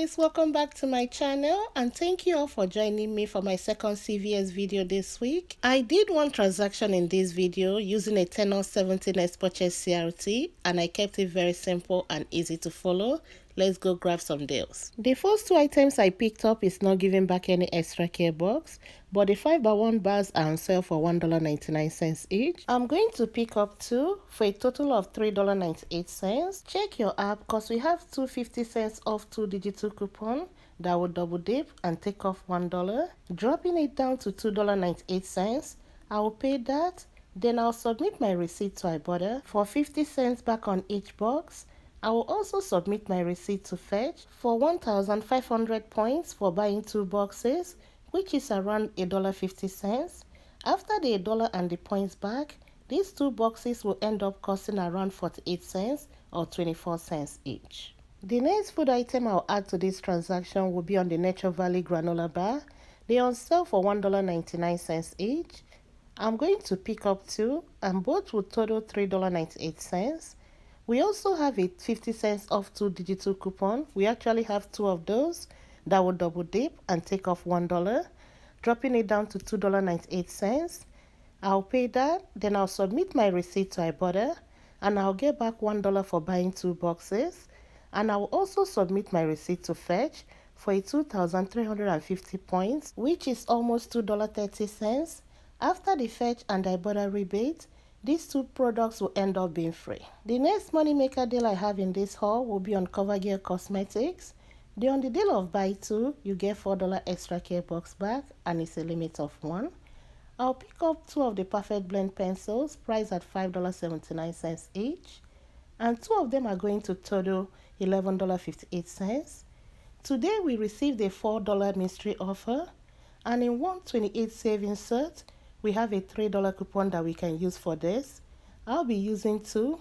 guys, welcome back to my channel and thank you all for joining me for my second CVS video this week. I did one transaction in this video using a Tenor 17S purchase CRT and I kept it very simple and easy to follow. Let's go grab some deals. The first two items I picked up is not giving back any extra care box, but the 5x1 bars are on sale for $1.99 each. I'm going to pick up two for a total of $3.98. Check your app because we have 2.50 off 2 digital coupon that will double dip and take off $1. Dropping it down to $2.98. I will pay that. Then I'll submit my receipt to Ibotta for 50 cents back on each box. I will also submit my receipt to Fetch for 1,500 points for buying 2 boxes, which is around $1.50. After the $1 and the points back, these 2 boxes will end up costing around 48 cents or 24 cents each. The next food item I'll add to this transaction will be on the Nature Valley granola bar. They are on sale for $1.99 each. I'm going to pick up 2 and both will total $3.98. We also have a 50 cents off 2 digital coupon. We actually have 2 of those that will double dip and take off $1, dropping it down to $2.98. I'll pay that, then I'll submit my receipt to Ibotta and I'll get back $1 for buying 2 boxes. And I'll also submit my receipt to Fetch for a 2,350 points, which is almost $2.30. After the Fetch and Ibotta rebate, these 2 products will end up being free. The next moneymaker deal I have in this haul will be on CoverGirl Cosmetics. They're on the deal of buy 2, you get $4 extra care box back and it's a limit of 1. I'll pick up 2 of the Perfect Blend pencils priced at $5.79 each. And 2 of them are going to total $11.58. Today we received a $4 mystery offer and in 128 savings set, we have a $3 coupon that we can use for this. I'll be using 2.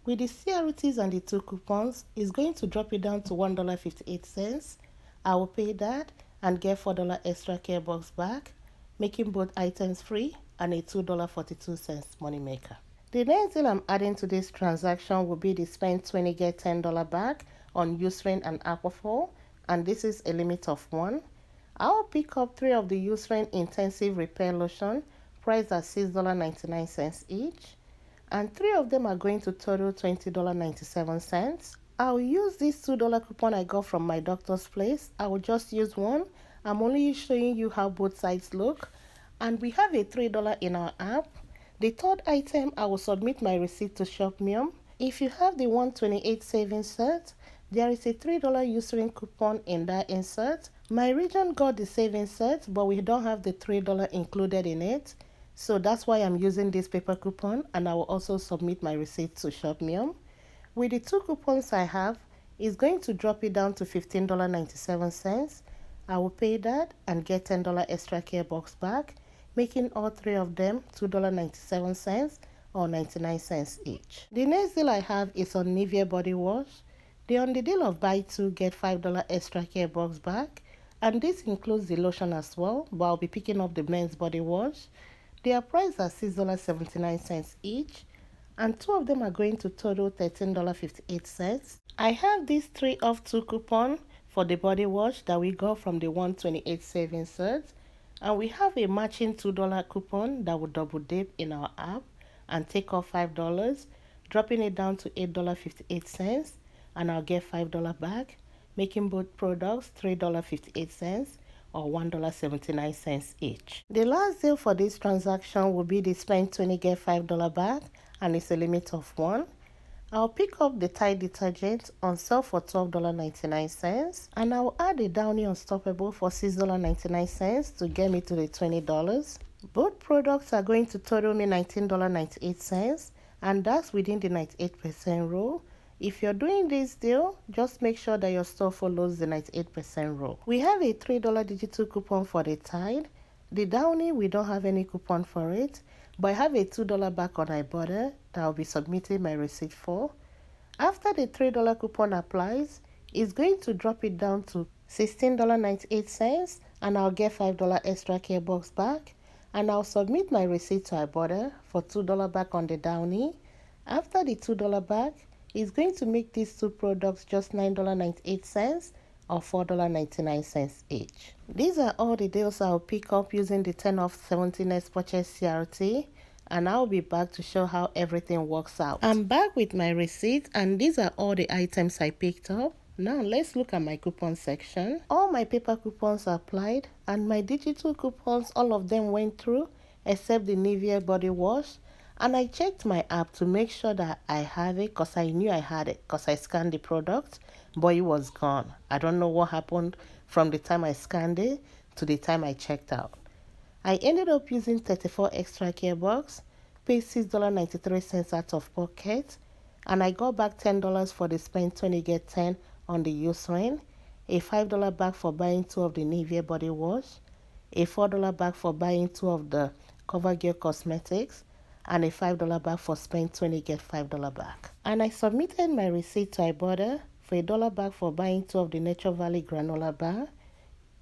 With the CRTs and the 2 coupons, it's going to drop it down to $1.58. I will pay that and get $4 extra care box back, making both items free and a $2.42 money maker. The next deal I'm adding to this transaction will be the spend 20 get $10 back on Eucerin and Aquaphor, and this is a limit of 1. I'll pick up 3 of the Eucerin Intensive Repair Lotion priced at $6.99 each, and 3 of them are going to total $20.97. I'll use this $2 coupon I got from my doctor's place. I will just use one. I'm only showing you how both sides look, and we have a $3 in our app. The third item, I will submit my receipt to Shopmium. If you have the 128 savings set, there is a $3 Eucerin coupon in that insert. My region got the savings set, but we don't have the $3 included in it. So that's why I'm using this paper coupon, and I will also submit my receipt to Shopmium. With the 2 coupons I have, it's going to drop it down to $15.97. I will pay that and get $10 extra care box back, making all 3 of them $2.97 or 99 cents each. The next deal I have is on Nia Body Wash. They're on the deal of buy 2 get $5 extra care box back, and this includes the lotion as well, but I'll be picking up the men's body wash. They are priced at $6.79 each, and 2 of them are going to total $13.58. I have this 3 off 2 coupon for the body wash that we got from the 128 savings set, and we have a matching $2 coupon that will double dip in our app and take off $5, dropping it down to $8.58, and I'll get $5 back, making both products $3.58 or $1.79 each. The last deal for this transaction will be the spend 20 get $5 back, and it's a limit of 1. I'll pick up the Tide detergent on sale for $12.99, and I'll add a Downy Unstoppable for $6.99 to get me to the $20. Both products are going to total me $19.98, and that's within the 98% rule. If you're doing this deal, just make sure that your store follows the 98% rule. We have a $3 digital coupon for the Tide. The Downy, we don't have any coupon for it, but I have a $2 back on Ibotta that I'll be submitting my receipt for. After the $3 coupon applies, it's going to drop it down to $16.98, and I'll get $5 extra care box back, and I'll submit my receipt to Ibotta for $2 back on the Downy. After the $2 back, it's going to make these 2 products just $9.98, or $4.99 each. These are all the deals I'll pick up using the 10 off 17x purchase CRT, and I'll be back to show how everything works out. I'm back with my receipt, and these are all the items I picked up. Now let's look at my coupon section. All my paper coupons are applied, and my digital coupons, all of them went through except the Nia Body Wash. And I checked my app to make sure that I have it, because I knew I had it because I scanned the product, but it was gone. I don't know what happened from the time I scanned it to the time I checked out. I ended up using 34 extra care bucks, paid $6.93 out of pocket, and I got back $10 for the spend 20 get 10 on the use ring, a $5 back for buying 2 of the Nia Body Wash, a $4 back for buying 2 of the CoverGirl Cosmetics, and a $5 back for spend 20 get $5 back. And I submitted my receipt to Ibotta for $1 back for buying 2 of the Nature Valley Granola bar,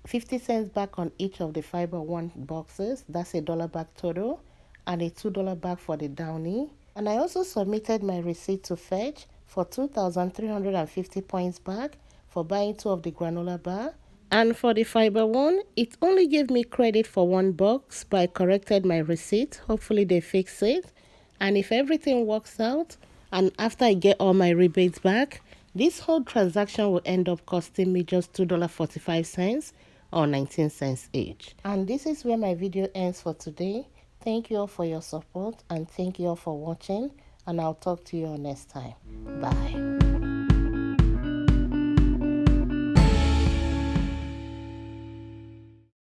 50 cents back on each of the Fiber One boxes, that's $1 back total, and a $2 back for the Downy. And I also submitted my receipt to Fetch for 2,350 points back for buying 2 of the granola bar. And for the Fiber One, it only gave me credit for 1 box, but I corrected my receipt. Hopefully they fix it. And if everything works out, and after I get all my rebates back, this whole transaction will end up costing me just $2.45 or 19 cents each. And this is where my video ends for today. Thank you all for your support, and thank you all for watching, and I'll talk to you all next time. Bye.